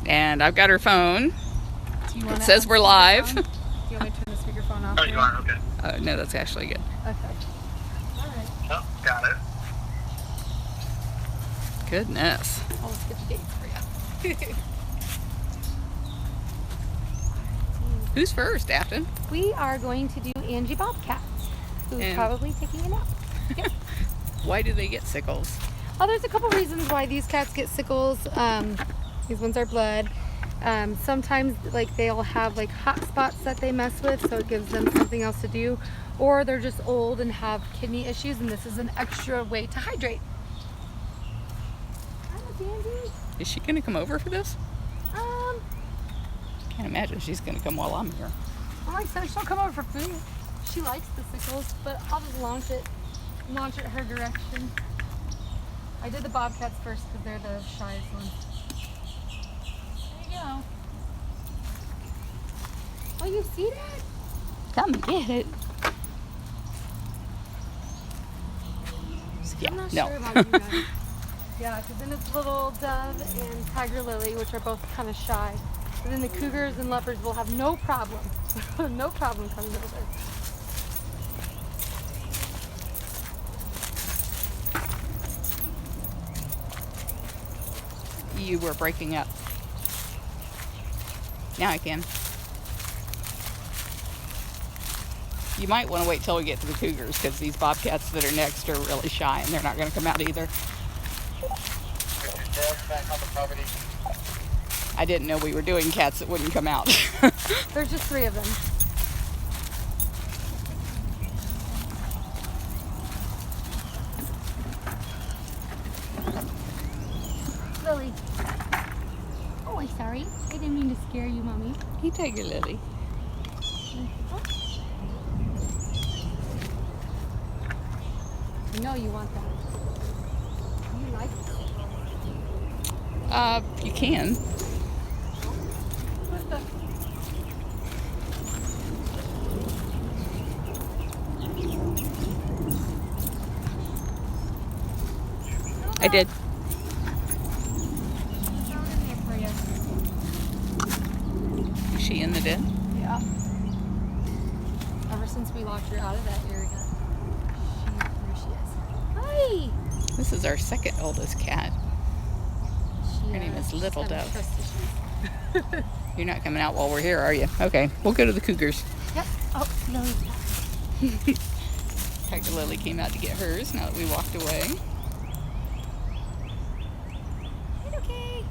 And I've got her phone. It says we're live. Do you want me to turn the speakerphone off? Oh, you are? Okay. No, that's actually good. Okay. All right. Oh, got it. Goodness. I'll just get the dates for you. Who's first, Afton? We are going to do Angie Bobcat, who's And- probably taking a nap. Yep. Why do they get sickles? Oh, there's a couple reasons why these cats get sickles. These ones are blood. Sometimes like they'll have like hot spots that they mess with, so it gives them something else to do, or they're just old and have kidney issues, and this is an extra way to hydrate. Hi, Dandy. Is she going to come over for this? Can't imagine she's going to come while I'm here. I'm like, so she'll come over for food. She likes the sickles, but I'll just launch it her direction. I did the bobcats first because they're the shyest ones. There you go. Oh, you see that? Come get it. I'm not no. sure about you guys. Yeah, because then it's little dove and tiger lily, which are both kind of shy. And then the cougars and leopards will have no problem. No problem coming over. You were breaking up. Now I can. You might want to wait till we get to the cougars, because these bobcats that are next are really shy and they're not going to come out either. Back on the property. I didn't know we were doing cats that wouldn't come out. There's just 3 of them. Lily. Oh, I'm sorry. I didn't mean to scare you, Mommy. Hey, Tiger Lily. I know you want that. You like it? You can. What's the... I did. Is she in the den? Yeah. Ever since we locked her out of that area, here she is. Hi. This is our second oldest cat. Her name is she's Little having Dove. trust issues. You're not coming out while we're here, are you? Okay, we'll go to the cougars. Yep. Oh, Lily. Tiger Lily came out to get hers now that we walked away. Okay.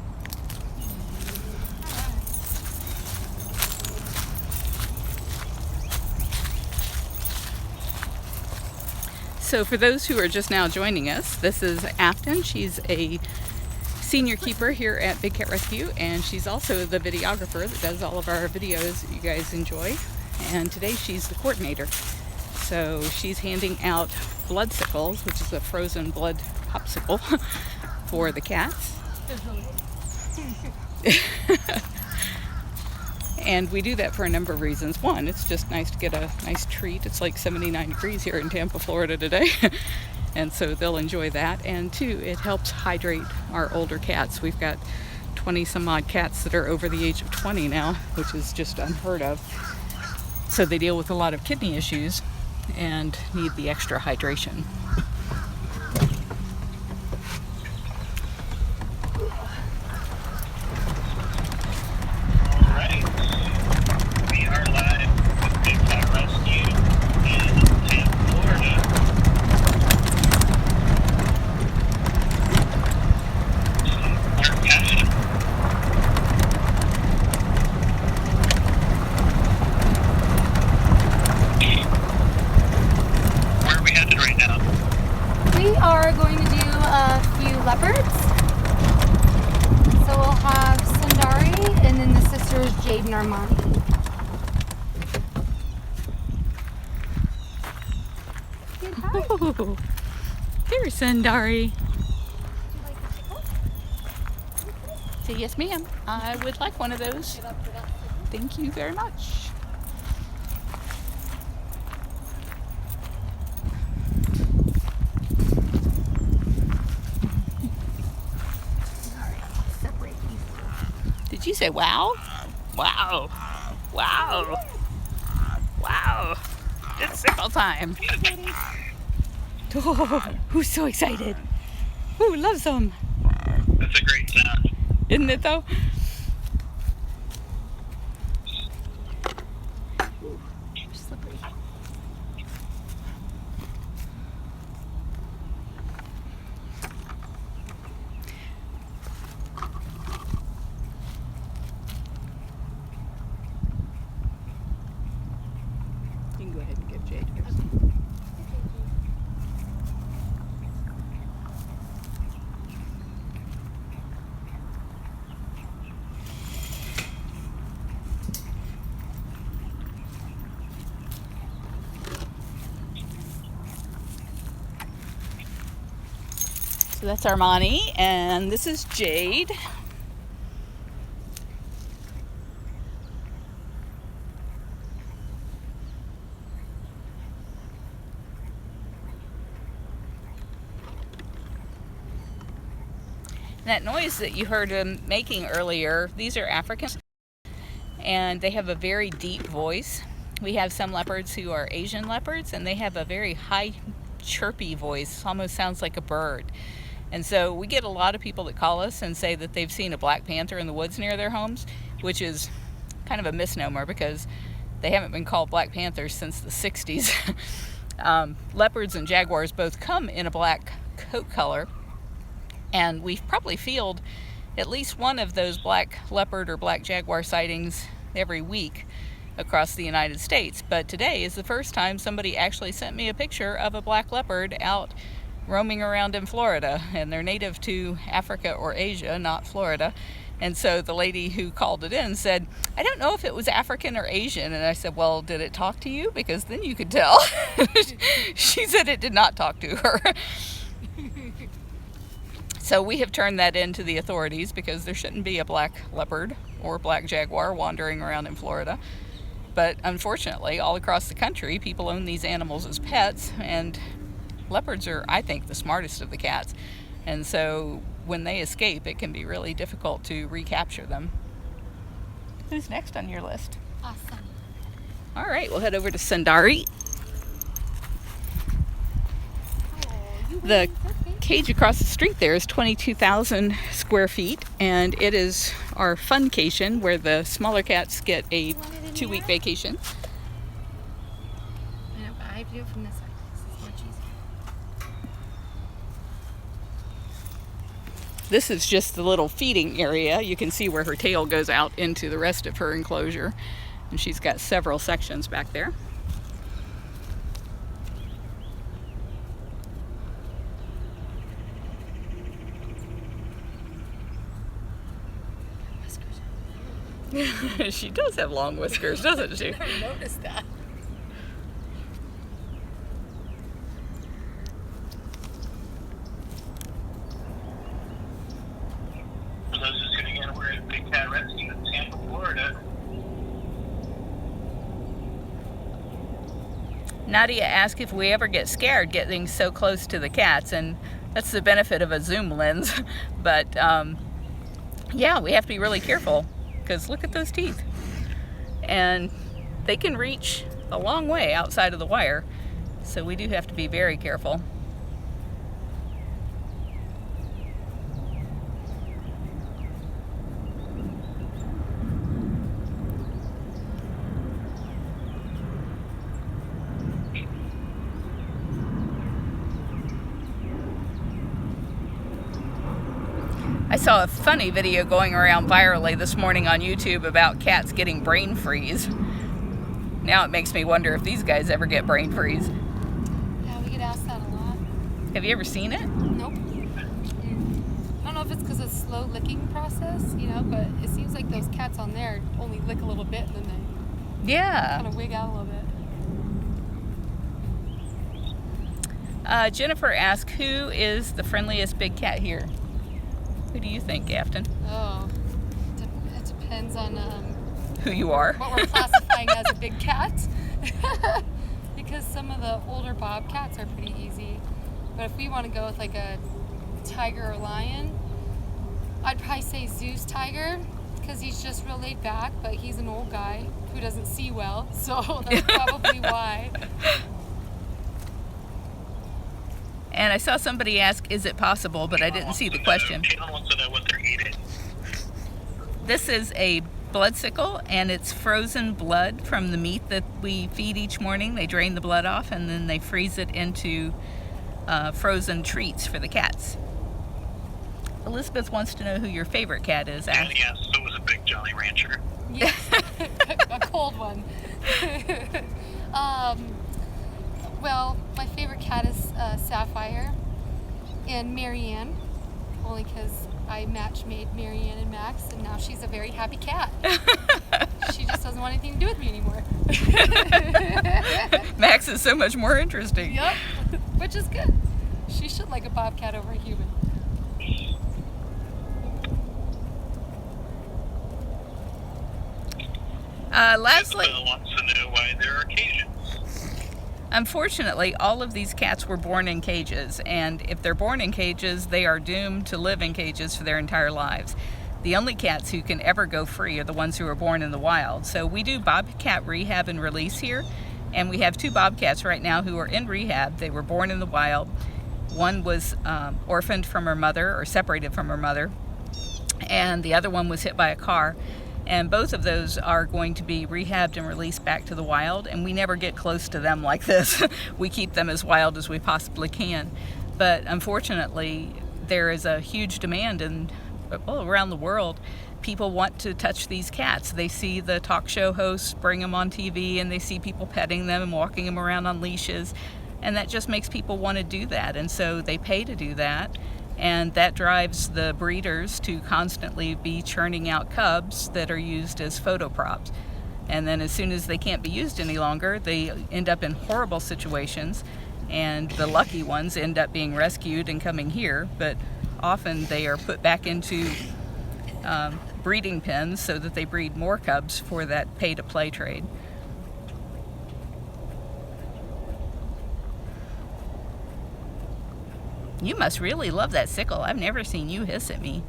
So for those who are just now joining us, this is Afton. She's a senior keeper here at Big Cat Rescue, and she's also the videographer that does all of our videos that you guys enjoy. And today she's the coordinator. So she's handing out blood sickles, which is a frozen blood popsicle for the cats. And we do that for a number of reasons. One, it's just nice to get a nice treat. It's like 79 degrees here in Tampa, Florida today. And so they'll enjoy that. And 2, it helps hydrate our older cats. We've got 20 some odd cats that are over the age of 20 now, which is just unheard of. So they deal with a lot of kidney issues and need the extra hydration. Alright. We are live with Big Cat Rescue in Tampa, Florida. Our passion. Where are we headed right now? We are going to do a few leopards. So we'll have Sundari and then the sisters Jade and Armani. Good, hi. Oh, there's Sundari. Would you like a tickle? Say yes, ma'am. I would like one of those. Get up for that. Thank you very much. you say? Wow? Wow. Wow. Wow. It's sickle time. Oh, who's so excited? Who loves them? That's a great sound. Isn't it though? Slippery. You can go ahead and give Jade yours. So that's Armani, and this is Jade. That noise that you heard him making earlier, these are Africans, and they have a very deep voice. We have some leopards who are Asian leopards, and they have a very high, chirpy voice, almost sounds like a bird. And so we get a lot of people that call us and say that they've seen a black panther in the woods near their homes, which is kind of a misnomer because they haven't been called black panthers since the 60s. Leopards and jaguars both come in a black coat color, and we've probably fielded at least one of those black leopard or black jaguar sightings every week across the United States. But today is the first time somebody actually sent me a picture of a black leopard out roaming around in Florida, and they're native to Africa or Asia, not Florida. And so the lady who called it in said, I don't know if it was African or Asian. And I said, well, did it talk to you? Because then you could tell. She said it did not talk to her. So we have turned that in to the authorities because there shouldn't be a black leopard or black jaguar wandering around in Florida. But unfortunately, all across the country, people own these animals as pets, and leopards are, I think, the smartest of the cats. And so when they escape, it can be really difficult to recapture them. Who's next on your list? Awesome. All right, we'll head over to Sundari. The cage across the street there is 22,000 square feet, and it is our funcation where the smaller cats get a 2-week vacation. I know, but I have to do it from this side. This is much easier. This is just the little feeding area. You can see where her tail goes out into the rest of her enclosure, and she's got several sections back there. She does have long whiskers, doesn't she? I never noticed that. For those just getting in, we're at Big Cat Rescue in Tampa, Florida. Nadia asked if we ever get scared getting so close to the cats, and that's the benefit of a zoom lens. But yeah, we have to be really careful because look at those teeth. And they can reach a long way outside of the wire, so we do have to be very careful. I saw a funny video going around virally this morning on YouTube about cats getting brain freeze. Now it makes me wonder if these guys ever get brain freeze. Yeah, we get asked that a lot. Have you ever seen it? Nope. I don't know if it's because it's a slow licking process, you know, but it seems like those cats on there only lick a little bit and then they Yeah. kind of wig out a little bit. Jennifer asked, who is the friendliest big cat here? Who do you think, Afton? Oh, it depends on Who you are? what we're classifying as a big cat. Because some of the older bobcats are pretty easy. But if we want to go with like a tiger or lion, I'd probably say Zeus tiger. because he's just real laid back, but he's an old guy who doesn't see well, so that's probably why. And I saw somebody ask, is it possible, but I didn't see the question. Caitlin wants to know what they're eating. This is a blood sickle, and it's frozen blood from the meat that we feed each morning. They drain the blood off, and then they freeze it into frozen treats for the cats. Elizabeth wants to know who your favorite cat is. Yes, it was a big Jolly Rancher. Yes, a cold one. Well, my favorite cat is Sapphire and Marianne, only because I match-made Marianne and Max, and now she's a very happy cat. She just doesn't want anything to do with me anymore. Max is so much more interesting. Yep, which is good. She should like a bobcat over a human. Lastly, Isabel wants to know why there are cages. unfortunately, all of these cats were born in cages, and if they're born in cages, they are doomed to live in cages for their entire lives. The only cats who can ever go free are the ones who are born in the wild. So we do bobcat rehab and release here, and we have 2 bobcats right now who are in rehab. They were born in the wild. One was orphaned from her mother, or separated from her mother, and the other one was hit by a car. And both of those are going to be rehabbed and released back to the wild, and we never get close to them like this. We keep them as wild as we possibly can. But unfortunately, there is a huge demand around the world. People want to touch these cats. They see the talk show hosts bring them on TV, and they see people petting them and walking them around on leashes, and that just makes people want to do that, and so they pay to do that. And that drives the breeders to constantly be churning out cubs that are used as photo props. And then as soon as they can't be used any longer, they end up in horrible situations, and the lucky ones end up being rescued and coming here, but often they are put back into breeding pens so that they breed more cubs for that pay-to-play trade. You must really love that sickle. I've never seen you hiss at me.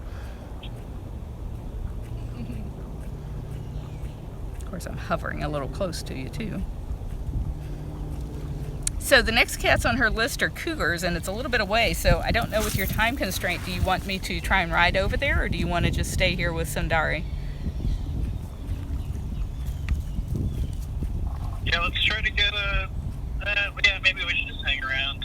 Of course, I'm hovering a little close to you, too. So the next cats on her list are cougars, and it's a little bit away, so I don't know with your time constraint, do you want me to try and ride over there, or do you want to just stay here with Sundari? Yeah, let's try to get yeah, maybe we should just hang around.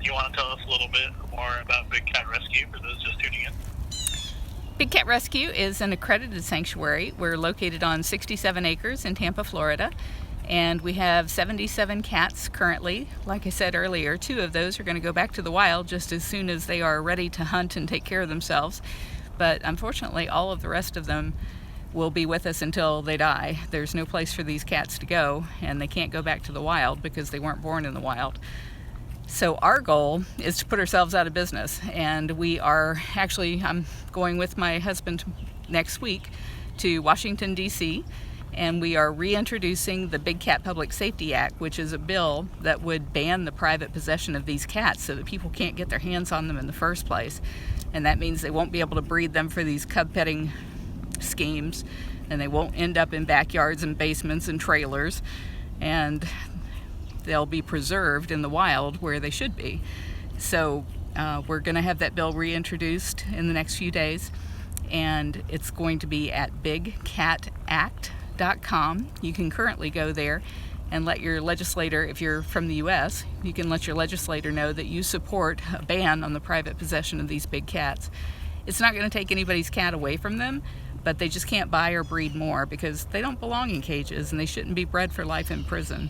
You want to tell us a little bit more about Big Cat Rescue for those just tuning in? Big Cat Rescue is an accredited sanctuary. We're located on 67 acres in Tampa, Florida, and we have 77 cats currently. Like I said earlier, 2 of those are going to go back to the wild just as soon as they are ready to hunt and take care of themselves. But unfortunately, all of the rest of them will be with us until they die. There's no place for these cats to go, and they can't go back to the wild because they weren't born in the wild. So our goal is to put ourselves out of business, and we are actually, I'm going with my husband next week to Washington, D.C., and we are reintroducing the Big Cat Public Safety Act, which is a bill that would ban the private possession of these cats so that people can't get their hands on them in the first place. And that means they won't be able to breed them for these cub petting schemes, and they won't end up in backyards and basements and trailers, and they'll be preserved in the wild where they should be. So we're going to have that bill reintroduced in the next few days, and it's going to be at bigcatact.com. You can currently go there and let your legislator, if you're from the U.S., you can let your legislator know that you support a ban on the private possession of these big cats. It's not going to take anybody's cat away from them, but they just can't buy or breed more because they don't belong in cages, and they shouldn't be bred for life in prison.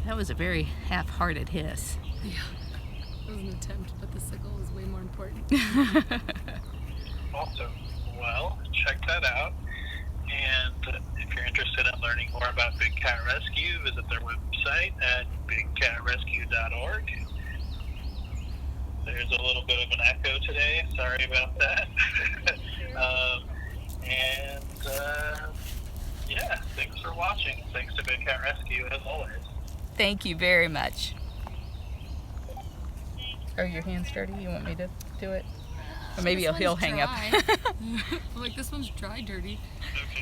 That was a very half-hearted hiss. Yeah, it was an attempt, but the sickle is way more important. Awesome. Well, check that out. And if you're interested in learning more about Big Cat Rescue, visit their website at bigcatrescue.org. There's a little bit of an echo today. Sorry about that. Yeah, thanks for watching. Thanks to Big Cat Rescue, as always. Thank you very much. Are your hands dirty? You want me to do it? Or maybe he'll hang up. Like, this one's dry dirty. Okay.